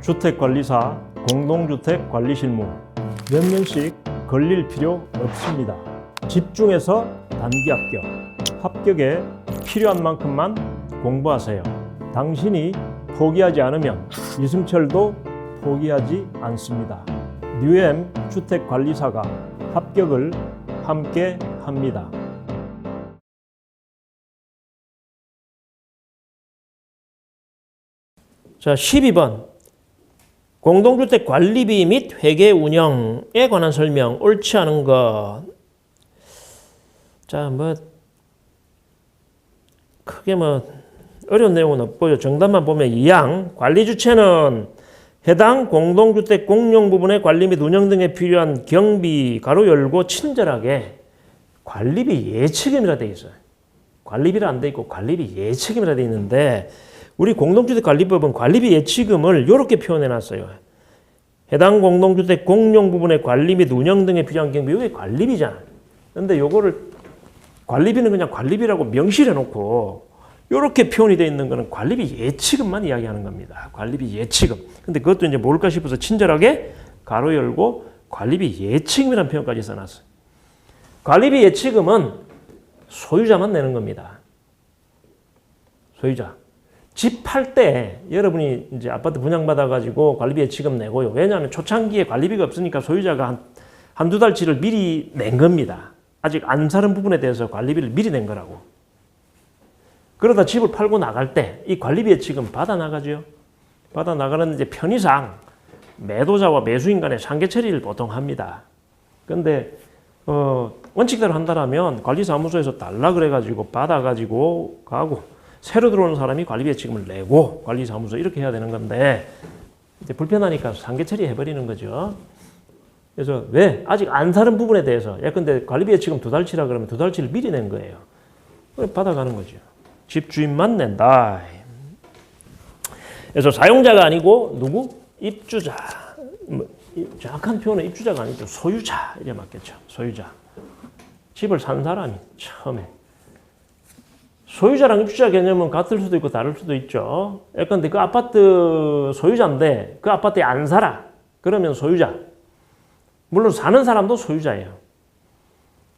주택관리사, 공동주택관리실무 몇 년씩 걸릴 필요 없습니다. 집중해서 단기 합격, 합격에 필요한 만큼만 공부하세요. 당신이 포기하지 않으면 이승철도 포기하지 않습니다. 뉴엠 주택관리사가 합격을 함께 합니다. 자, 12번. 공동주택 관리비 및 회계 운영에 관한 설명, 옳지 않은 것. 자, 크게 어려운 내용은 없고요. 정답만 보면 2항. 관리 주체는 해당 공동주택 공용 부분의 관리 및 운영 등에 필요한 경비, 가로 열고 친절하게 관리비 예치금이라 되어 있어요. 관리비라 안 돼 있고 관리비 예치금이라 되어 있는데 우리 공동주택관리법은 관리비 예치금을 이렇게 표현해 놨어요. 해당 공동주택 공용 부분의 관리 및 운영 등에 필요한 경비, 이게 관리비잖아요. 근데 요거를 관리비는 그냥 관리비라고 명시해 놓고 이렇게 표현이 되어 있는 거는 관리비 예치금만 이야기하는 겁니다. 관리비 예치금. 근데 그것도 이제 뭘까 싶어서 친절하게 가로 열고 관리비 예치금이라는 표현까지 써놨어요. 관리비 예치금은 소유자만 내는 겁니다. 소유자. 집 팔 때 여러분이 이제 아파트 분양받아가지고 관리비 예치금 내고요. 왜냐하면 초창기에 관리비가 없으니까 소유자가 한두 달치를 미리 낸 겁니다. 아직 안 사는 부분에 대해서 관리비를 미리 낸 거라고. 그러다 집을 팔고 나갈 때 이 관리비 예치금 받아 나가죠. 받아 나가는 이제 편의상 매도자와 매수인 간의 상계 처리를 보통 합니다. 근데 원칙대로 한다라면 관리사무소에서 달라 그래가지고 받아가지고 가고 새로 들어오는 사람이 관리비 예치금을 내고 관리사무소 이렇게 해야 되는 건데 이제 불편하니까 상계 처리해버리는 거죠. 그래서 왜? 아직 안 사는 부분에 대해서 예컨대 관리비 예치금 2달치라 그러면 2달치를 미리 낸 거예요. 받아가는 거죠. 집주인만 낸다. 그래서 사용자가 아니고 누구? 입주자. 정확한 표현은 입주자가 아니죠. 소유자 이래 맞겠죠. 소유자. 집을 산 사람이 처음에. 소유자랑 입주자 개념은 같을 수도 있고 다를 수도 있죠. 예컨대 그 아파트 소유자인데 그 아파트에 안 살아. 그러면 소유자. 물론 사는 사람도 소유자예요.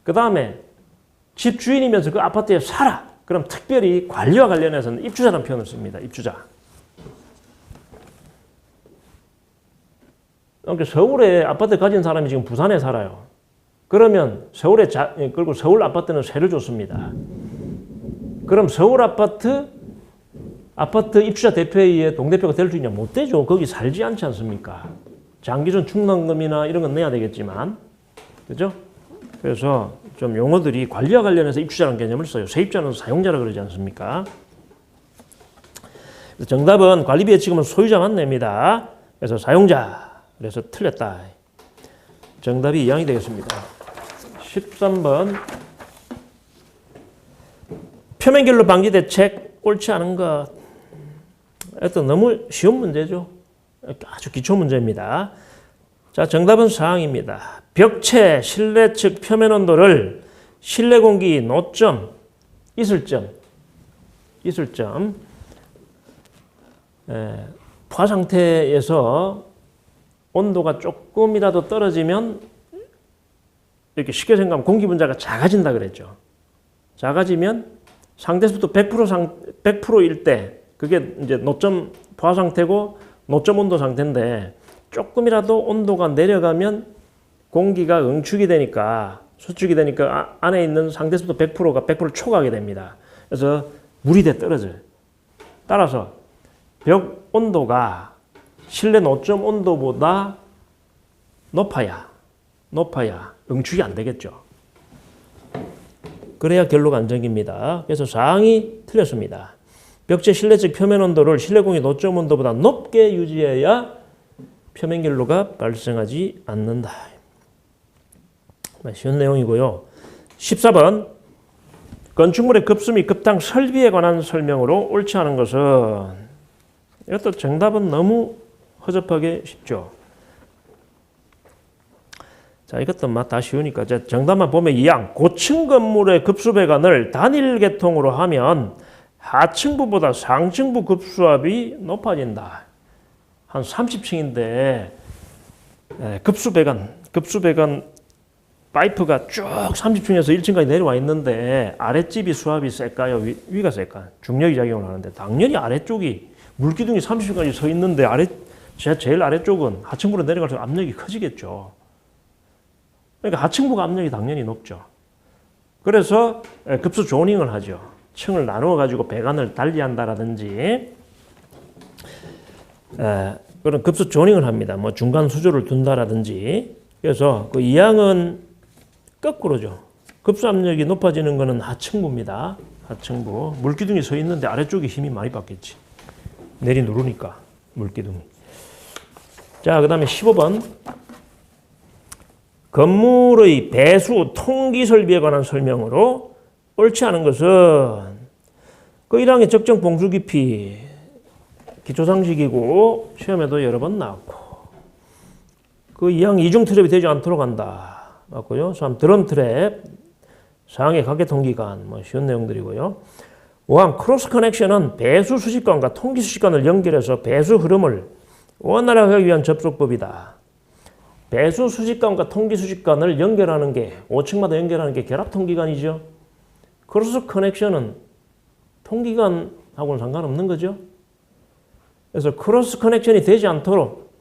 그 다음에 집주인이면서 그 아파트에 살아. 그럼 특별히 관리와 관련해서는 입주자라는 표현을 씁니다. 입주자. 그러니까 서울에 아파트 가진 사람이 지금 부산에 살아요. 그러면 그리고 서울 아파트는 세를 줬습니다. 그럼 서울 아파트 입주자 대표회의에 동대표가 될 수 있냐? 못 되죠. 거기 살지 않지 않습니까? 장기전 충당금이나 이런 건 내야 되겠지만. 그죠? 그래서 좀 용어들이 관리와 관련해서 입주자라는 개념을 써요. 세입자는 사용자라 그러지 않습니까? 정답은 관리비 예치금은 소유자만 냅니다. 그래서 사용자. 그래서 틀렸다. 정답이 2항이 되겠습니다. 13번. 표면결로 방지 대책 옳지 않은 것. 이것도 너무 쉬운 문제죠. 아주 기초 문제입니다. 자, 정답은 4항입니다. 벽체, 실내 측 표면 온도를 실내 공기 노점, 이슬점, 포화 상태에서 온도가 조금이라도 떨어지면 이렇게 쉽게 생각하면 공기 분자가 작아진다 그랬죠. 작아지면 상대수도 100%일 때 그게 이제 노점 포화 상태고 노점 온도 상태인데 조금이라도 온도가 내려가면 공기가 응축이 되니까 수축이 되니까 안에 있는 상대수도 100%가 100% 초과하게 됩니다. 그래서 물이 돼 떨어져요. 따라서 벽 온도가 실내 노점 온도보다 높아야 응축이 안 되겠죠. 그래야 결로가 안정입니다. 그래서 4항이 틀렸습니다. 벽체 실내 측 표면 온도를 실내 공기 노점 온도보다 높게 유지해야 표면 결로가 발생하지 않는다. 쉬운 내용이고요. 14번. 건축물의 급수 및 급당 설비에 관한 설명으로 옳지 않은 것은 이것도 정답은 너무 허접하게 쉽죠. 자, 이것도 다 쉬우니까 정답만 보면 2항. 고층 건물의 급수 배관을 단일 계통으로 하면 하층부보다 상층부 급수압이 높아진다. 한 30층인데 급수배관 파이프가 쭉 30층에서 1층까지 내려와 있는데 아랫집이 수압이 셀까요? 위가 셀까요? 중력이 작용을 하는데 당연히 아래쪽이 물기둥이 30층까지 서 있는데 제일 아래쪽은 하층부로 내려갈수록 압력이 커지겠죠. 그러니까 하층부가 압력이 당연히 높죠. 그래서 급수 조닝을 하죠. 층을 나누어 가지고 배관을 달리한다라든지 그런 급수 조닝을 합니다. 뭐 중간 수조를 둔다라든지. 그래서 그 이항은 거꾸로죠. 급수 압력이 높아지는 것은 하층부입니다. 하층부. 물기둥이 서 있는데 아래쪽에 힘이 많이 받겠지. 내리 누르니까 물기둥이. 자, 그 다음에 15번. 건물의 배수 통기 설비에 관한 설명으로 옳지 않은 것은 그 1항의 적정 봉수 깊이 기초상식이고 시험에도 여러 번 나왔고 그 2항 이중 트랩이 되지 않도록 한다. 맞고요. 3. 드럼 트랩 4항의 각계 통기관 뭐 쉬운 내용들이고요. 5항 크로스 커넥션은 배수 수식관과 통기 수식관을 연결해서 배수 흐름을 원활하게 하기 위한 접속법이다. 배수 수식관과 통기 수식관을 연결하는 게 5층마다 연결하는 게 결합 통기관이죠. 크로스 커넥션은 통기관하고는 상관없는 거죠. 그래서 크로스 커넥션이 되지 않도록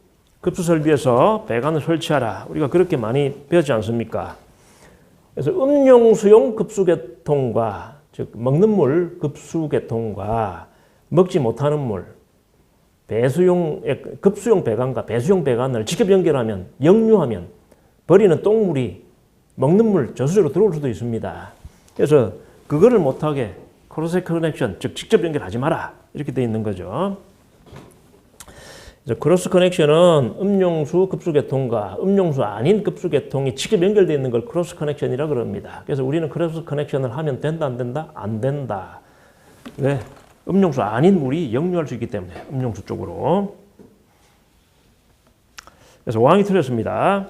급수 설비에서 배관을 설치하라. 우리가 그렇게 많이 배웠지 않습니까? 그래서 음용수용 급수계통과 즉 먹는 물 급수계통과 먹지 못하는 물 급수용 배관과 배수용 배관을 직접 연결하면 역류하면 버리는 똥물이 먹는 물 저수지로 들어올 수도 있습니다. 그래서 그거를 못하게 크로스 커넥션 즉 직접 연결하지 마라 이렇게 돼 있는 거죠. 그래서 크로스 커넥션은 음용수 급수계통과 음용수 아닌 급수계통이 직접 연결되어 있는 걸 크로스 커넥션이라 그럽니다. 그래서 우리는 크로스 커넥션을 하면 된다 안 된다? 안 된다. 왜? 음용수 아닌 물이 역류할 수 있기 때문에 음용수 쪽으로. 그래서 5항이 틀렸습니다.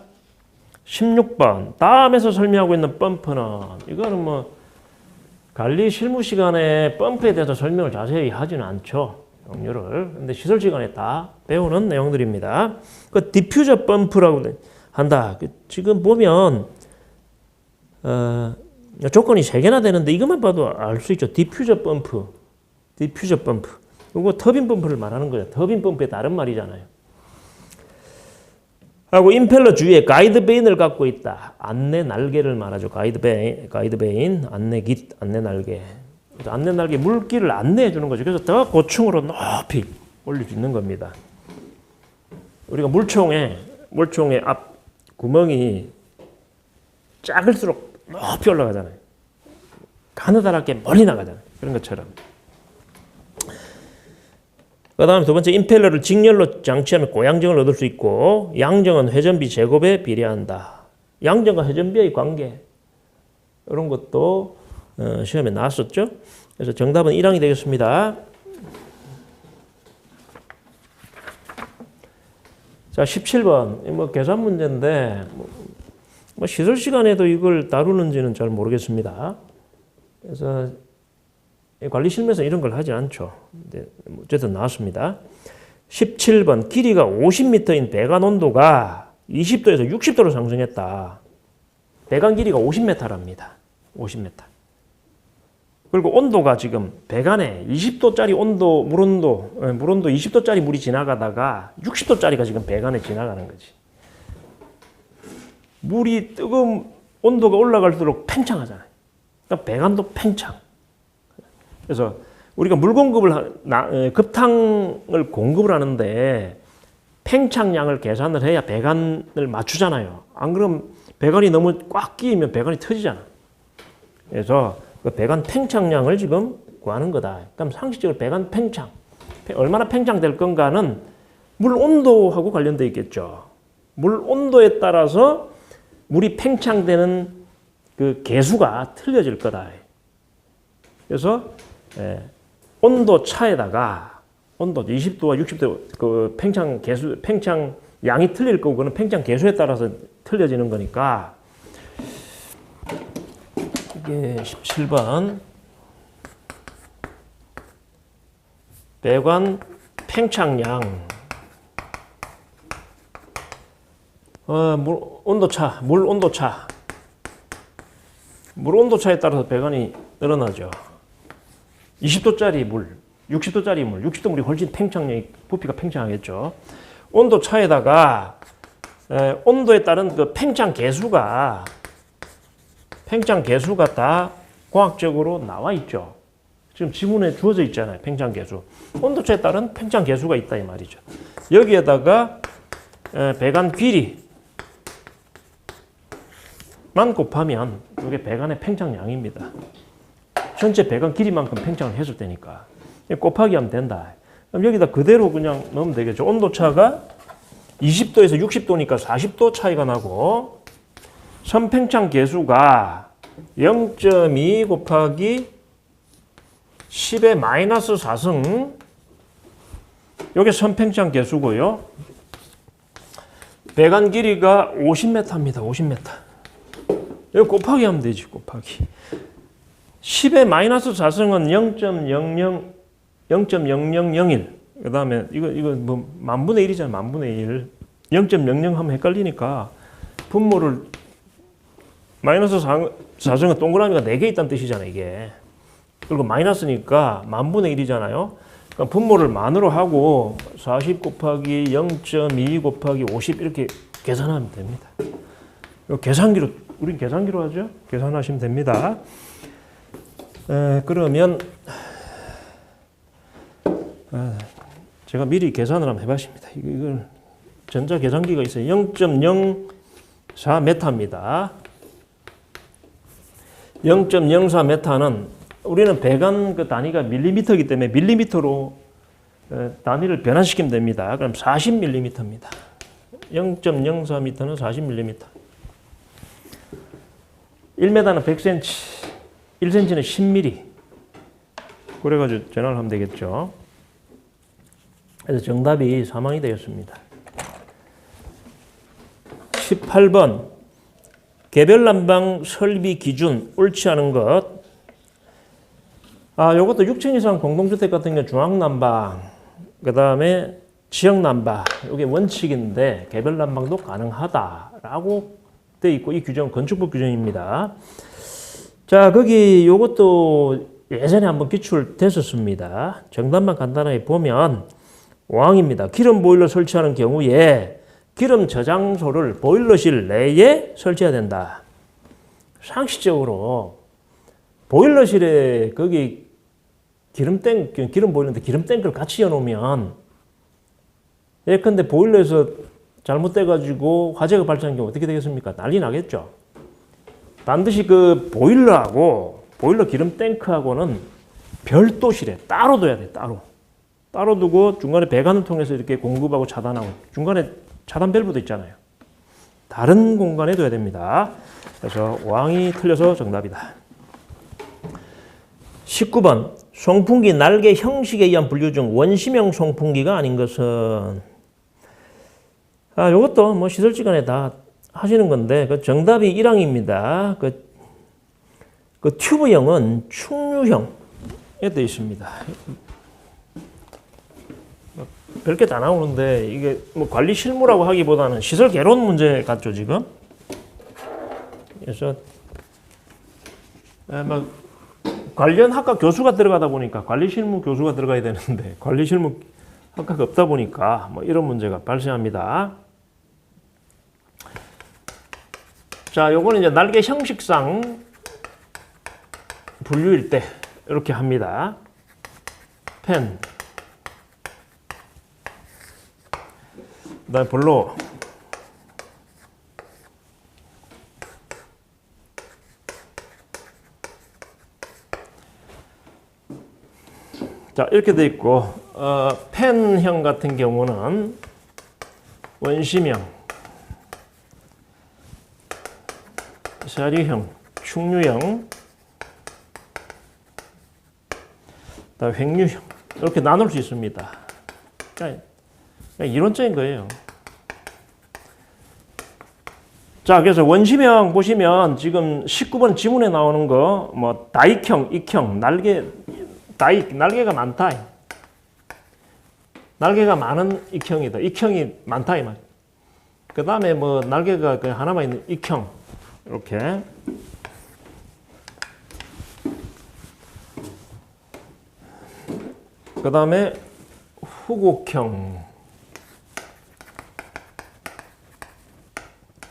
16번 다음에서 설명하고 있는 펌프는 이거는 뭐 관리 실무 시간에 펌프에 대해서 설명을 자세히 하지는 않죠. 종류를. 근데 시설 시간에 다 배우는 내용들입니다. 그 디퓨저 펌프라고 한다. 지금 보면 조건이 3개나 되는데 이것만 봐도 알 수 있죠. 디퓨저 펌프. 이거 터빈 펌프를 말하는 거예요. 터빈 펌프의 다른 말이잖아요. 하고 임펠러 주위에 가이드 베인을 갖고 있다. 안내 날개를 말하죠. 가이드 베인, 안내 깃, 안내 날개. 안내 날개 물길을 안내해 주는 거죠. 그래서 더 고층으로 높이 올릴 수 있는 겁니다. 우리가 물총의 앞 구멍이 작을수록 높이 올라가잖아요. 가느다랗게 멀리 나가잖아요. 그런 것처럼. 그 다음에 두 번째, 임펠러를 직렬로 장치하면 고양정을 얻을 수 있고 양정은 회전비 제곱에 비례한다. 양정과 회전비의 관계 이런 것도 시험에 나왔었죠. 그래서 정답은 1항이 되겠습니다. 자, 17번 뭐 계산 문제인데 뭐 시설 시간에도 이걸 다루는지는 잘 모르겠습니다. 그래서 관리실에서 이런 걸 하지 않죠. 근데 어쨌든 나왔습니다. 17번 길이가 50m인 배관 온도가 20도에서 60도로 상승했다. 배관 길이가 50m랍니다. 50m. 그리고 온도가 지금 배관에 20도짜리 물온도 20도짜리 물이 지나가다가 60도짜리가 지금 배관에 지나가는 거지. 물이 뜨거운 온도가 올라갈수록 팽창하잖아요. 그러니까 배관도 팽창. 그래서 우리가 물 공급을 급탕을 공급을 하는데 팽창량을 계산을 해야 배관을 맞추잖아요. 안 그러면 배관이 너무 꽉 끼면 배관이 터지잖아. 그래서 그 배관 팽창량을 지금 구하는 거다. 그럼 상식적으로 배관 팽창 얼마나 팽창될 건가는 물 온도하고 관련돼 있겠죠. 물 온도에 따라서 물이 팽창되는 그 계수가 틀려질 거다. 그래서 온도 차에다가 온도 20도와 60도 그 팽창 양이 틀릴 거고 그는 팽창 계수에 따라서 틀려지는 거니까 이게 17번 배관 팽창량 물 온도차에 따라서 배관이 늘어나죠. 20도짜리 물, 60도짜리 물, 60도 물이 훨씬 부피가 팽창하겠죠. 온도 차에다가 온도에 따른 그 팽창 계수가 다 과학적으로 나와 있죠. 지금 지문에 주어져 있잖아요. 팽창 계수. 온도차에 따른 팽창 계수가 있다 이 말이죠. 여기에다가 배관 길이만 곱하면 이게 배관의 팽창량입니다. 전체 배관 길이만큼 팽창을 했을 때니까 곱하기 하면 된다. 그럼 여기다 그대로 그냥 넣으면 되겠죠. 온도차가 20도에서 60도니까 40도 차이가 나고 선팽창 계수가 0.2 곱하기 10의 마이너스 4승 이게 선팽창 계수고요. 배관 길이가 50m입니다. 50m. 여기 곱하기 하면 되지. 곱하기. 10의 마이너스 4승은 0.001. 그 다음에 이거 뭐 만분의 1이잖아요. 만분의 1. 0.00 하면 헷갈리니까 분모를 마이너스 4승은 동그라미가 4개 있다는 뜻이잖아요. 이게. 그리고 마이너스니까 만분의 1이잖아요. 그러니까 분모를 만으로 하고 40 곱하기 0.2 곱하기 50 이렇게 계산하면 됩니다. 계산기로 우린 계산기로 하죠. 계산하시면 됩니다. 그러면 제가 미리 계산을 한번 해봤습니다. 이걸 전자 계산기가 있어요. 0.04m입니다. 0.04m는 우리는 배관 그 단위가 밀리미터이기 때문에 밀리미터로 단위를 변환시키면 됩니다. 그럼 40mm입니다. 0.04m는 40mm. 1m는 100cm, 1cm는 10mm. 그래가지고 전화를 하면 되겠죠. 그래서 정답이 사망이 되었습니다. 18번 개별 난방 설비 기준 옳지 않은 것. 요것도 6층 이상 공동주택 같은 경우 중앙 난방, 그 다음에 지역 난방, 이게 원칙인데 개별 난방도 가능하다라고 돼 있고 이 규정은 건축법 규정입니다. 자, 거기 요것도 예전에 한번 기출됐었습니다. 정답만 간단하게 보면 5항입니다. 기름 보일러 설치하는 경우에 기름 저장소를 보일러실 내에 설치해야 된다. 상식적으로 보일러실에 거기 기름 보일러인데 기름 탱크를 같이 해놓으면 예컨대 보일러에서 잘못돼가지고 화재가 발생한 경우 어떻게 되겠습니까? 난리 나겠죠. 반드시 그 보일러하고 보일러 기름 탱크하고는 별도실에 따로 둬야 돼. 따로 두고 중간에 배관을 통해서 이렇게 공급하고 차단하고 중간에 차단 밸브도 있잖아요. 다른 공간에 둬야 됩니다. 그래서 5항이 틀려서 정답이다. 19번 송풍기 날개 형식에 의한 분류 중 원심형 송풍기가 아닌 것은 이것도 뭐 시설지간에 다 하시는 건데 그 정답이 1항입니다. 그 튜브형은 충류형에 되어 있습니다. 별게 다 나오는데 이게 뭐 관리 실무라고 하기보다는 시설 개론 문제 같죠 지금. 그래서 막 관련 학과 교수가 들어가다 보니까 관리 실무 교수가 들어가야 되는데 관리 실무 학과가 없다 보니까 뭐 이런 문제가 발생합니다. 자, 요거는 이제 날개 형식상 분류일 때 이렇게 합니다. 펜, 그다음에 블로, 자 이렇게 돼 있고 펜형 같은 경우는 원심형, 사리형, 충류형, 그다음에 횡류형 이렇게 나눌 수 있습니다. 그러니까 이론적인 거예요. 자, 그래서 원심형 보시면 지금 19번 지문에 나오는 거 뭐 다익형, 익형, 날개가 많다. 날개가 많은 익형이다. 익형이 많다 이 말. 그 다음에 뭐 날개가 그 하나만 있는 익형 이렇게. 그 다음에 후곡형,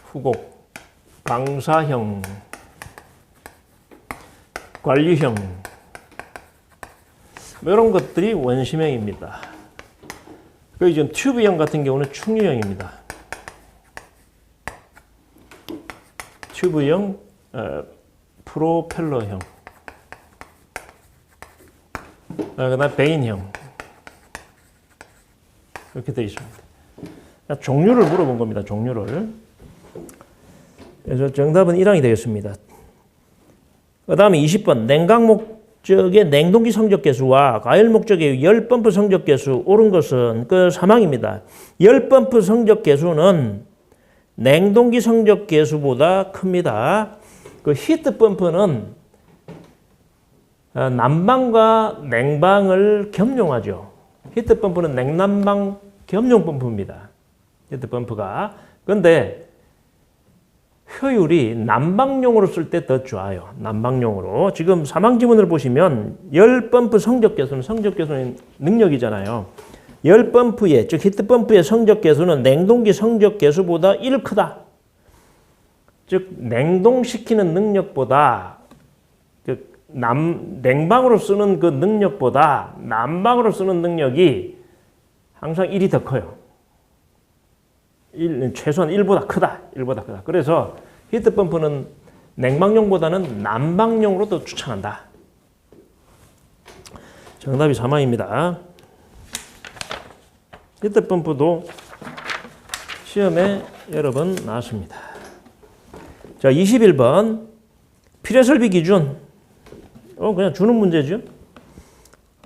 후곡, 방사형, 관리형, 뭐 이런 것들이 원심형입니다. 그 지금 튜브형 같은 경우는 충류형입니다. 튜브형, 프로펠러형, 그다음 베인형 이렇게 되어 있습니다. 종류를 물어본 겁니다. 종류를. 그래서 정답은 1항이 되겠습니다. 그 다음에 20번 냉각 목적의 냉동기 성적 계수와 가열 목적의 열 펌프 성적 계수 옳은 것은 그 3항입니다. 열 펌프 성적 계수는 냉동기 성적 계수보다 큽니다. 그 히트 펌프는 난방과 냉방을 겸용하죠. 히트 펌프는 냉난방 겸용 펌프입니다. 히트 펌프가. 근데 효율이 난방용으로 쓸 때 더 좋아요. 난방용으로. 지금 3항 지문을 보시면 열 펌프 성적 계수는 능력이잖아요. 열 펌프의, 즉 히트 펌프의 성적 계수는 냉동기 성적 계수보다 1 크다. 즉 냉동시키는 능력보다 냉방으로 쓰는 그 능력보다 난방으로 쓰는 능력이 항상 1이 더 커요. 최소한 1보다 크다. 1보다 크다. 그래서 히트펌프는 냉방용보다는 난방용으로 더 추천한다. 정답이 3항입니다. 히트펌프도 시험에 여러 번 나왔습니다. 자, 21번 필요설비 기준. 그냥 주는 문제죠.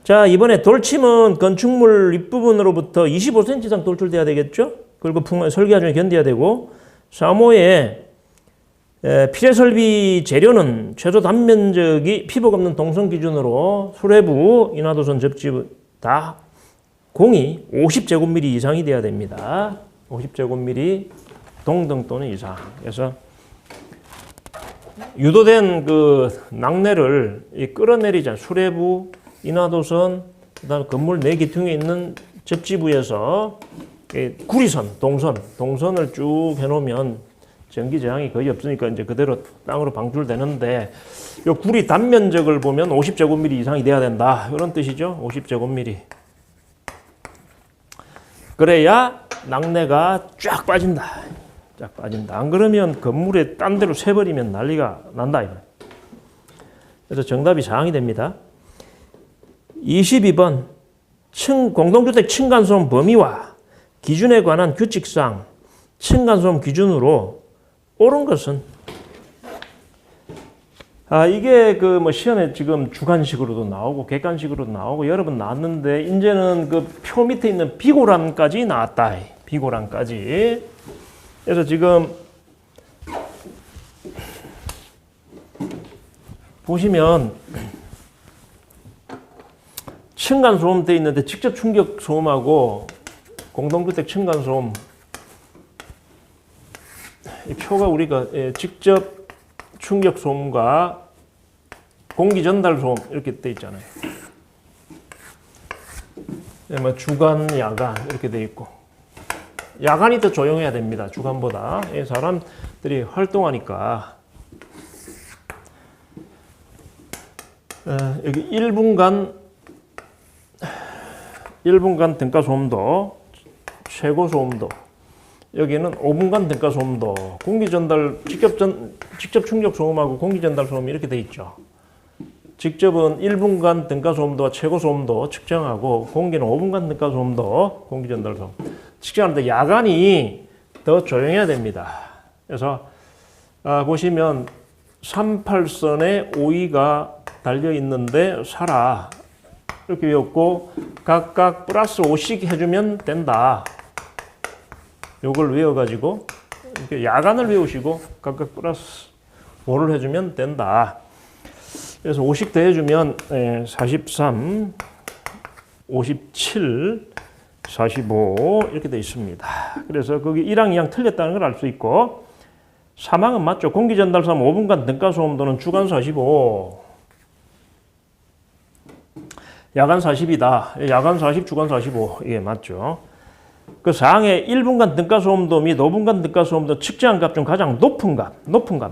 자, 이번에 돌침은 건축물 윗부분으로부터 25cm 이상 돌출돼야 되겠죠. 그리고 설계 과정에 견뎌야 되고, 3호에 필요 설비 재료는 최소 단면적이 피복 없는 동선 기준으로 수레부, 인하도선, 접지 다 공이 50제곱미리 이상이 돼야 됩니다. 50제곱미리 동등 또는 이상. 그래서 유도된 그 낙뢰를 끌어내리자 수레부, 인하도선, 그다음 건물 내 기둥에 있는 접지부에서 구리선, 동선을 쭉 해놓으면 전기 저항이 거의 없으니까 이제 그대로 땅으로 방출되는데, 요 구리 단면적을 보면 50제곱미리 이상이 돼야 된다. 이런 뜻이죠. 50제곱미리. 그래야 낙뢰가 쫙 빠진다. 쫙 빠진다. 안 그러면 건물에 딴 데로 새버리면 난리가 난다. 그래서 정답이 4항이 됩니다. 22번 공동주택 층간소음 범위와 기준에 관한 규칙상 층간소음 기준으로 옳은 것은, 이게 그 뭐 시험에 지금 주관식으로도 나오고 객관식으로도 나오고 여러 번 나왔는데, 이제는 그 표 밑에 있는 비고란까지 나왔다. 비고란까지. 그래서 지금 보시면 층간 소음 돼 있는데 직접 충격 소음하고 공동주택 층간 소음, 이 표가 우리가 직접 충격 소음과 공기 전달 소음 이렇게 돼 있잖아요. 뭐 주간, 야간 이렇게 돼 있고, 야간이 더 조용해야 됩니다. 주간보다. 사람들이 활동하니까. 여기 1분간 등가 소음도, 최고 소음도, 여기는 5분간 등가 소음도, 공기 전달, 직접 충격 소음하고 공기 전달 소음 이렇게 돼 있죠. 직접은 1분간 등가 소음도와 최고 소음도 측정하고, 공기는 5분간 등가 소음도, 공기 전달 소음 측정하는데, 야간이 더 조용해야 됩니다. 그래서 보시면 38선에 5위가 달려 있는데 살아 이렇게 외웠고, 각각 플러스 5씩 해주면 된다. 요걸 외워가지고 이렇게 야간을 외우시고 각각 플러스 5를 해주면 된다. 그래서 5씩 더해주면 43, 57, 45 이렇게 되어 있습니다. 그래서 거기 1항, 2항 틀렸다는 걸 알 수 있고 3항은 맞죠. 공기전달사면 5분간 등가소음도는 주간 45, 야간 40이다. 야간 40, 주간 45 이게 맞죠. 그 4항에 1분간 등가소음도 및 5분간 등가소음도 측정한 값 중 가장 높은 값,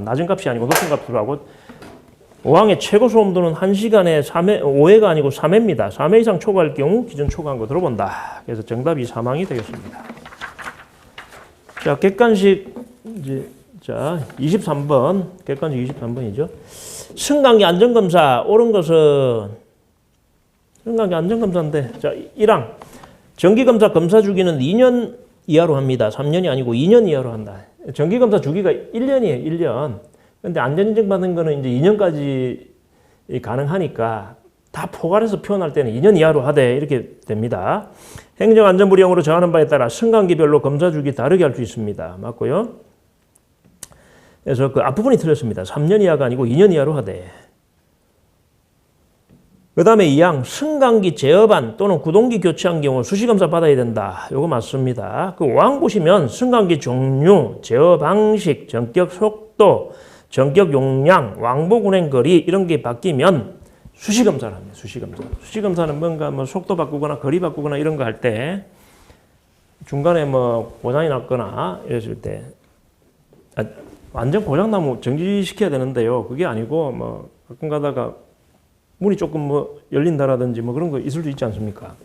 낮은 값이 아니고 높은 값으로 하고 5항의 최고 소음도는 1시간에 5회가 아니고 3회입니다. 3회 이상 초과할 경우 기존 초과한 거 들어본다. 그래서 정답이 3항이 되겠습니다. 자, 객관식 이제 자 23번 객관식 23번이죠. 승강기 안전검사 옳은 것은 승강기 안전검사인데 자 1항 정기검사 검사 주기는 2년 이하로 합니다. 3년이 아니고 2년 이하로 한다. 정기검사 주기가 1년이에요. 1년. 근데 안전인증 받는 거는 이제 2년까지 가능하니까 다 포괄해서 표현할 때는 2년 이하로 하되 이렇게 됩니다. 행정안전부령으로 정하는 바에 따라 승강기별로 검사 주기 다르게 할 수 있습니다. 맞고요. 그래서 그 앞부분이 틀렸습니다. 3년 이하가 아니고 2년 이하로 하되. 그 다음에 2항 승강기 제어반 또는 구동기 교체한 경우 수시검사 받아야 된다. 요거 맞습니다. 그 5항 보시면 승강기 종류, 제어 방식, 전격 속도, 전격 용량, 왕복 운행 거리 이런 게 바뀌면 수시검사를 합니다. 수시검사. 수시검사는 뭔가 뭐 속도 바꾸거나 거리 바꾸거나 이런 거 할 때 중간에 뭐 고장이 났거나 이랬을 때 완전 고장나면 정지시켜야 되는데요. 그게 아니고 뭐 가끔 가다가 문이 조금 뭐 열린다라든지 뭐 그런 거 있을 수 있지 않습니까?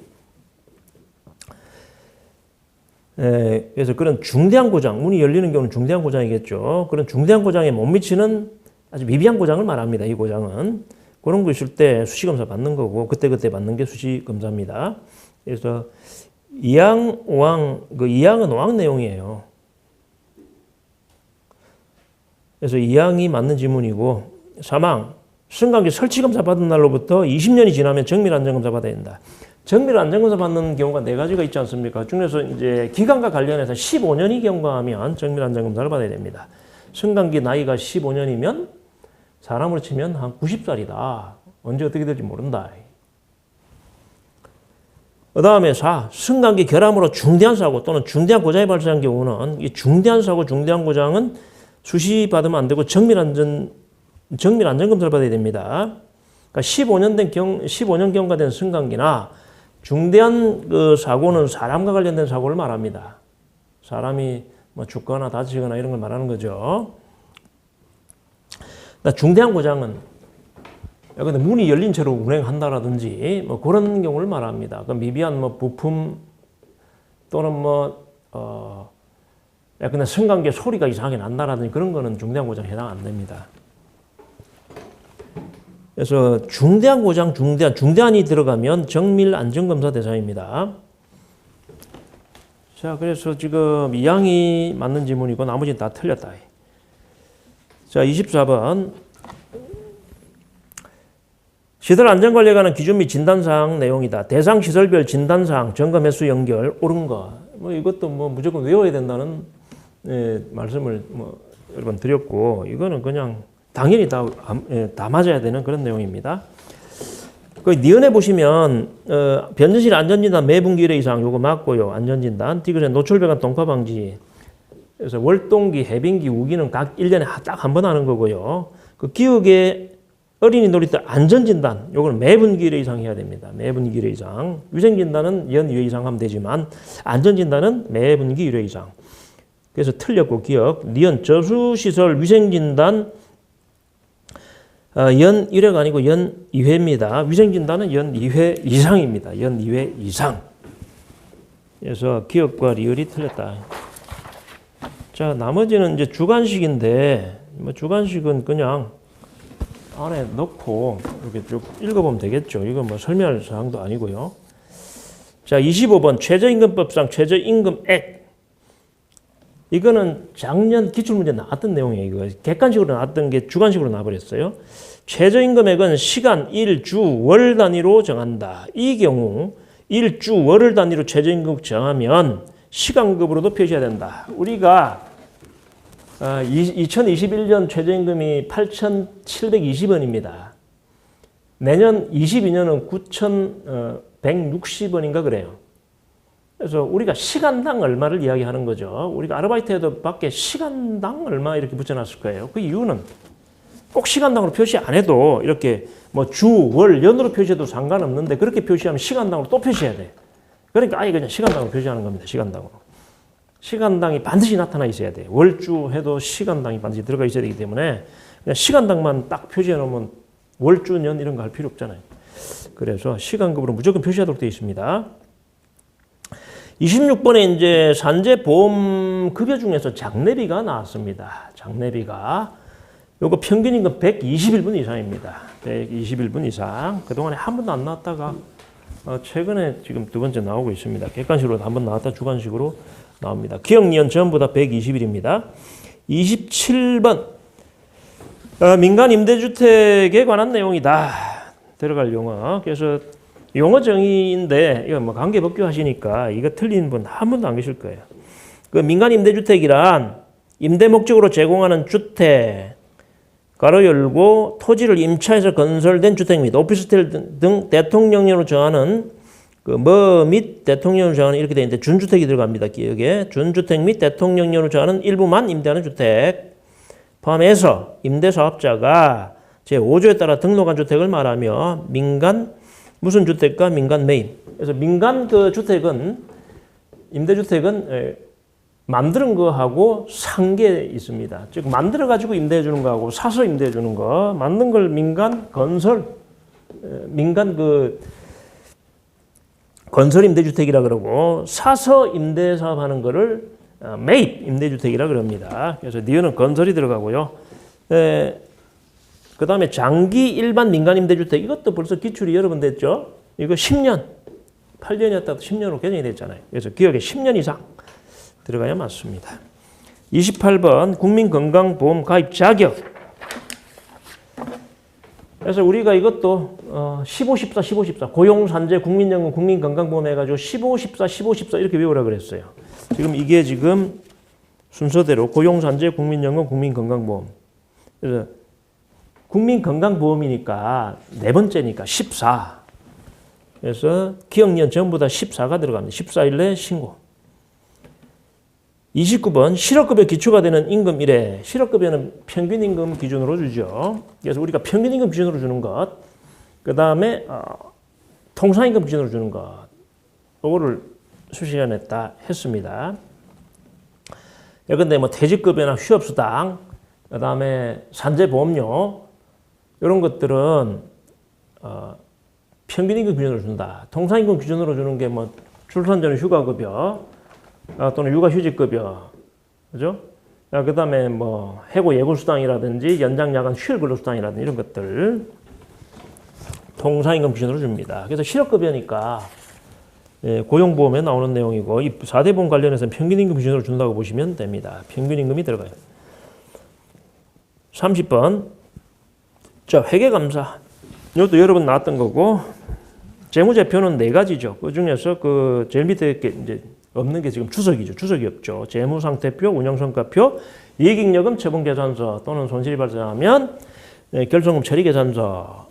그래서 그런 중대한 고장, 문이 열리는 경우는 중대한 고장이겠죠. 그런 중대한 고장에 못 미치는 아주 미비한 고장을 말합니다. 이 고장은. 그런 거 있을 때 수시검사 받는 거고 그때그때 받는 게 수시검사입니다. 그래서 2항, 5항, 그 2항은 5항 내용이에요. 그래서 2항이 맞는 지문이고 3항, 승강기 설치검사 받은 날로부터 20년이 지나면 정밀안전검사 받아야 된다. 정밀안전검사 받는 경우가 4가지가 있지 않습니까? 그중에서 이제 기간과 관련해서 15년이 경과하면 정밀안전검사를 받아야 됩니다. 승강기 나이가 15년이면 사람으로 치면 한 90살이다. 언제 어떻게 될지 모른다. 그 다음에 4. 승강기 결함으로 중대한 사고 또는 중대한 고장이 발생한 경우는 이 중대한 사고, 중대한 고장은 수시 받으면 안 되고 정밀안전검사를 받아야 됩니다. 그러니까 15년 경과된 승강기나 중대한 그 사고는 사람과 관련된 사고를 말합니다. 사람이 뭐 죽거나 다치거나 이런 걸 말하는 거죠. 중대한 고장은 근데 문이 열린 채로 운행한다라든지 뭐 그런 경우를 말합니다. 그 미비한 뭐 부품 또는 근데 승강기 소리가 이상하게 난다라든지 그런 거는 중대한 고장에 해당 안 됩니다. 그래서 중대한 고장, 중대한이 들어가면 정밀안전검사 대상입니다. 자, 그래서 지금 2항이 맞는 지문이고 나머지는 다 틀렸다. 자, 24번. 시설 안전관리에 관한 기준 및 진단사항 내용이다. 대상 시설별 진단사항, 점검 횟수 연결, 옳은 거. 뭐 이것도 뭐 무조건 외워야 된다는 말씀을 여러 번 드렸고, 이거는 그냥 당연히 다 맞아야 되는 그런 내용입니다. 그 니은에 보시면 변전실 안전진단 매분기 1회 이상 요거 맞고요. 안전진단. 디귿에 노출배관 동파 방지. 그래서 월동기, 해빙기, 우기는 각 1년에 딱 한 번 하는 거고요. 그 기억에 어린이 놀이터 안전진단 요거는 매분기 1회 이상 해야 됩니다. 매분기 1회 이상. 위생진단은 연 2회 이상 하면 되지만 안전진단은 매분기 1회 이상. 그래서 틀렸고 기억. 니은 저수시설 위생진단 연 1회가 아니고 연 2회입니다. 위생진단은 연 2회 이상입니다. 연 2회 이상. 그래서 기억과 리을이 틀렸다. 자, 나머지는 이제 주관식인데, 뭐 주관식은 그냥 안에 넣고 이렇게 쭉 읽어보면 되겠죠. 이건 뭐 설명할 사항도 아니고요. 자, 25번 최저임금법상 최저임금액. 이거는 작년 기출문제 나왔던 내용이에요. 이거 객관식으로 나왔던 게 주관식으로 나와버렸어요. 최저임금액은 시간, 일, 주, 월 단위로 정한다. 이 경우 일, 주, 월을 단위로 최저임금 정하면 시간급으로도 표시해야 된다. 우리가 2021년 최저임금이 8,720원입니다. 내년 22년은 9,160원인가 그래요. 그래서 우리가 시간당 얼마를 이야기하는 거죠. 우리가 아르바이트에도 밖에 시간당 얼마 이렇게 붙여놨을 거예요. 그 이유는 꼭 시간당으로 표시 안 해도 이렇게 뭐 주, 월, 연으로 표시해도 상관없는데 그렇게 표시하면 시간당으로 또 표시해야 돼. 그러니까 아예 그냥 시간당으로 표시하는 겁니다. 시간당으로. 시간당이 반드시 나타나 있어야 돼. 월주 해도 시간당이 반드시 들어가 있어야 되기 때문에 그냥 시간당만 딱 표시해 놓으면 월주, 년 이런 거 할 필요 없잖아요. 그래서 시간급으로 무조건 표시하도록 되어 있습니다. 26번에 이제 산재보험 급여 중에서 장례비가 나왔습니다. 장례비가 요거 평균임금 121분 이상입니다. 121분 이상. 그동안에 한 번도 안 나왔다가 최근에 지금 두 번째 나오고 있습니다. 객관식으로 한 번 나왔다 주관식으로 나옵니다. 기억니은 전부 다 120일입니다. 27번 민간 임대주택에 관한 내용이다. 들어갈 용어. 그래서 용어 정의인데 이거 뭐 관계법규 하시니까 이거 틀린 분 한 분도 안 계실 거예요. 그 민간 임대주택이란 임대 목적으로 제공하는 주택 가로 열고 토지를 임차해서 건설된 주택 및 오피스텔 등 대통령령으로 정하는 그 뭐 및 대통령령으로 정하는 이렇게 되어 있는데 준주택이 들어갑니다. 기억에 준주택 및 대통령령으로 정하는 일부만 임대하는 주택 포함해서 임대사업자가 제5조에 따라 등록한 주택을 말하며 민간 무슨 주택과 민간 매입. 그래서 민간 그 주택은 임대주택은 만드는 거하고 산 게 있습니다. 즉 만들어 가지고 임대해 주는 거하고 사서 임대해 주는 거. 만든 걸 민간 건설 민간 그 건설 임대주택이라 그러고 사서 임대 사업하는 거를 매입 임대주택이라 그럽니다. 그래서 니은은 건설이 들어가고요. 그 다음에 장기 일반 민간 임대주택 이것도 벌써 기출이 여러 번 됐죠. 이거 10년 8년이었다가 10년으로 개정이 됐잖아요. 그래서 기억에 10년 이상 들어가야 맞습니다. 28번 국민건강보험 가입 자격. 그래서 우리가 이것도 15, 14, 15, 14 고용산재, 국민연금, 국민건강보험 해가지고 15, 14, 15, 14 이렇게 외우라 그랬어요. 지금 이게 지금 순서대로 고용산재, 국민연금, 국민건강보험. 그래서 국민건강보험이니까 네 번째니까 14. 그래서 기억년 전부 다 14가 들어갑니다. 14일 내 신고. 29번 실업급여 기초가 되는 임금 1회. 실업급여는 평균임금 기준으로 주죠. 그래서 우리가 평균임금 기준으로 주는 것. 그 다음에 통상임금 기준으로 주는 것. 이거를 수시해냈다 했습니다. 예컨대 뭐 퇴직급여나 휴업수당, 그 다음에 산재보험료 이런 것들은 평균임금 기준으로 준다. 통상임금 기준으로 주는 게 뭐 출산 전 휴가급여 또는 육아휴직급여, 그죠? 그 다음에 뭐 해고 예고수당이라든지 연장 야간 휴일 근로수당이라든지 이런 것들 통상임금 기준으로 줍니다. 그래서 실업급여니까 고용보험에 나오는 내용이고 이 4대 보험 관련해서는 평균임금 기준으로 준다고 보시면 됩니다. 평균임금이 들어가요. 30번 자 회계감사 이것도 여러 번 나왔던 거고 재무제표는 4가지죠. 그 중에서 그 제일 밑에 이제 없는 게 지금 주석이죠. 주석이 없죠. 재무상태표, 운영성과표, 이익잉여금 처분계산서 또는 손실이 발생하면 결손금 처리계산서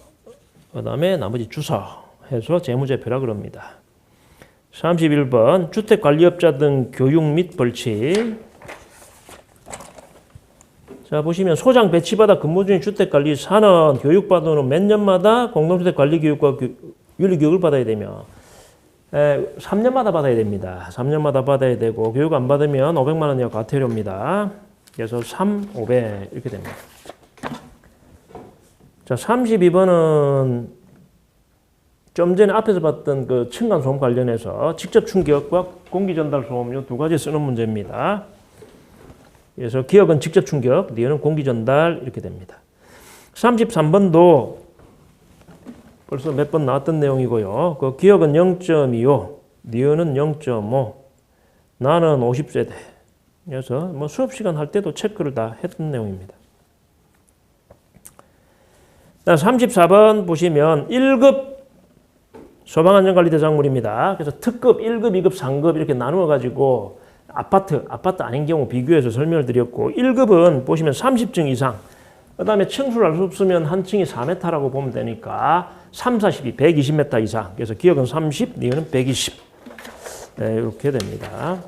그 다음에 나머지 주석 해서 재무제표라 그럽니다. 31번 주택관리업자 등 교육 및 벌칙. 자 보시면 소장 배치받아 근무 중인 주택관리사는 교육받은 후 몇 년마다 공동주택관리교육과 윤리교육을 받아야 되며 3년마다 받아야 됩니다. 3년마다 받아야 되고 교육 안 받으면 500만 원 이하 과태료입니다. 그래서 3, 500 이렇게 됩니다. 자 32번은 좀 전에 앞에서 봤던 그 층간소음 관련해서 직접 충격과 공기전달소음 이 2가지 쓰는 문제입니다. 그래서 기억은 직접 충격, 니은은 공기전달 이렇게 됩니다. 33번도 벌써 몇 번 나왔던 내용이고요. 그 기억은 0.25, 니은은 0.5, 나는 50세대. 그래서 뭐 수업 시간 할 때도 체크를 다 했던 내용입니다. 34번 보시면 1급 소방안전관리대상물입니다. 그래서 특급, 1급, 2급, 3급 이렇게 나누어 가지고 아파트 아닌 경우 비교해서 설명을 드렸고 1급은 보시면 30층 이상 그 다음에 층수를 알 수 없으면 한 층이 4m라고 보면 되니까 3, 42, 120m 이상. 그래서 기억은 30, 니은은 120. 이렇게 됩니다.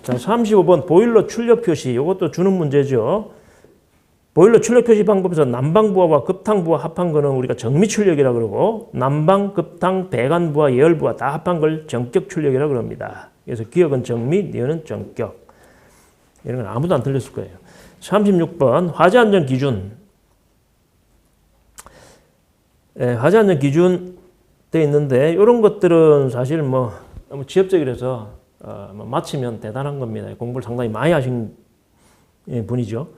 자, 35번 보일러 출력 표시. 이것도 주는 문제죠. 보일러 출력 표시 방법에서 난방부하와 급탕부하 합한 거는 우리가 정미 출력이라고 그러고 난방, 급탕, 배관부하, 예열부하 다 합한 걸 전격 출력이라고 그럽니다. 그래서 기역은 정미, 니은은 전격. 이런 건 아무도 안 틀렸을 거예요. 36번 화재 안전 기준. 화재 안전 기준 돼 있는데 이런 것들은 사실 뭐 너무 지엽적이라서 맞히면 대단한 겁니다. 공부를 상당히 많이 하신 분이죠.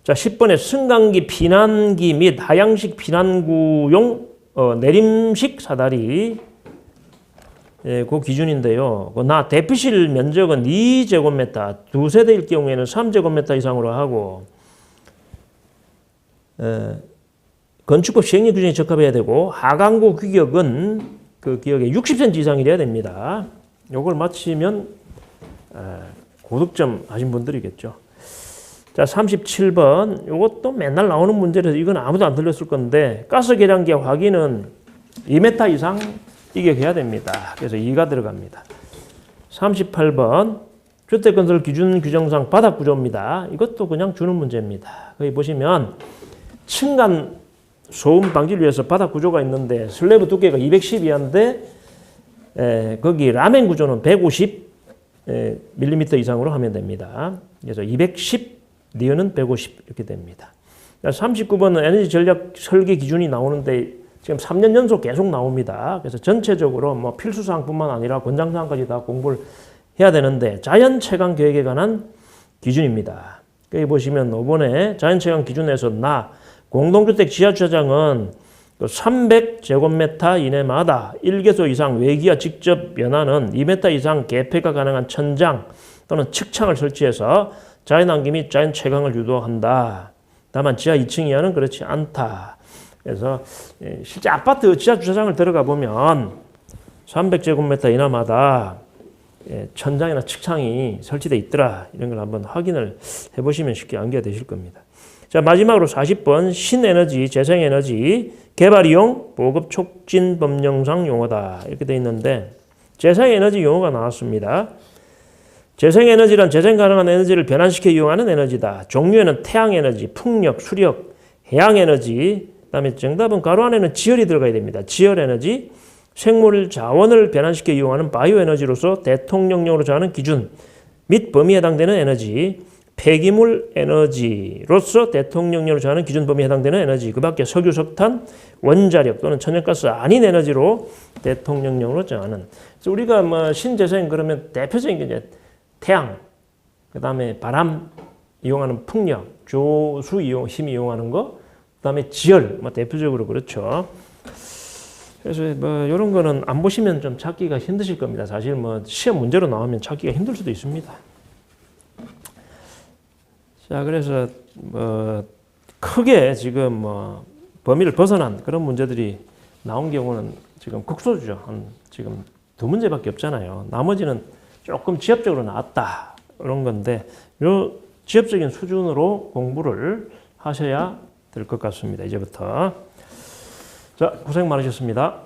자, 10번에 승강기, 피난기 및 하향식 피난구용 내림식 사다리 그 기준인데요. 나 대피실 면적은 2제곱미터, 두 세대일 경우에는 3제곱미터 이상으로 하고 건축법 시행령 규정에 적합해야 되고 하강구 규격은 그 기역에 60cm 이상이래야 됩니다. 요걸 맞히면 고득점 하신 분들이겠죠. 자, 37번. 이것도 맨날 나오는 문제라서 이건 아무도 안 틀렸을 건데 가스 계량기 확인은 2m 이상 이격해야 됩니다. 그래서 2가 들어갑니다. 38번. 주택건설 기준 규정상 바닥 구조입니다. 이것도 그냥 주는 문제입니다. 거기 보시면 층간 소음 방지를 위해서 바닥 구조가 있는데 슬래브 두께가 210 이하인데 거기 라멘 구조는 150 밀리미터 이상으로 하면 됩니다. 그래서 210 니은은 150 이렇게 됩니다. 39번은 에너지 전략 설계 기준이 나오는데 지금 3년 연속 계속 나옵니다. 그래서 전체적으로 뭐 필수사항뿐만 아니라 권장사항까지 다 공부를 해야 되는데 자연 채광 계획에 관한 기준입니다. 여기 보시면 5번에 자연 채광 기준에서 공동주택 지하주차장은 300제곱미터 이내마다 1개소 이상 외기와 직접 연하는 2m 이상 개폐가 가능한 천장 또는 측창을 설치해서 자연환기 및 자연 채광을 유도한다. 다만 지하 2층 이하는 그렇지 않다. 그래서 실제 아파트 지하주차장을 들어가 보면 300제곱미터 이내마다 천장이나 측창이 설치되어 있더라. 이런 걸 한번 확인을 해보시면 쉽게 암기가 되실 겁니다. 자, 마지막으로 40번 신에너지, 재생에너지, 개발이용, 보급 촉진 법령상 용어다. 이렇게 되어 있는데 재생에너지 용어가 나왔습니다. 재생에너지란 재생 가능한 에너지를 변환시켜 이용하는 에너지다. 종류에는 태양에너지, 풍력, 수력, 해양에너지, 그다음에 정답은 가로 안에는 지열이 들어가야 됩니다. 지열에너지, 생물 자원을 변환시켜 이용하는 바이오에너지로서 대통령령으로 정하는 기준 및 범위에 해당되는 에너지, 폐기물 에너지로서 대통령령으로 정하는 기준 범위에 해당되는 에너지, 그 밖에 석유, 석탄, 원자력 또는 천연가스 아닌 에너지로 대통령령으로 정하는. 그래서 우리가 뭐 신재생 그러면 대표적인 게 이제 태양, 그 다음에 바람 이용하는 풍력, 조수 힘 이용하는 거, 그 다음에 지열, 뭐 대표적으로 그렇죠. 그래서 뭐 이런 거는 안 보시면 좀 찾기가 힘드실 겁니다. 사실 뭐 시험 문제로 나오면 찾기가 힘들 수도 있습니다. 자, 그래서 뭐 크게 지금 뭐 범위를 벗어난 그런 문제들이 나온 경우는 지금 극소수죠. 지금 2문제밖에 없잖아요. 나머지는 조금 지엽적으로 나왔다 그런 건데 요 지엽적인 수준으로 공부를 하셔야 될 것 같습니다. 이제부터. 자, 고생 많으셨습니다.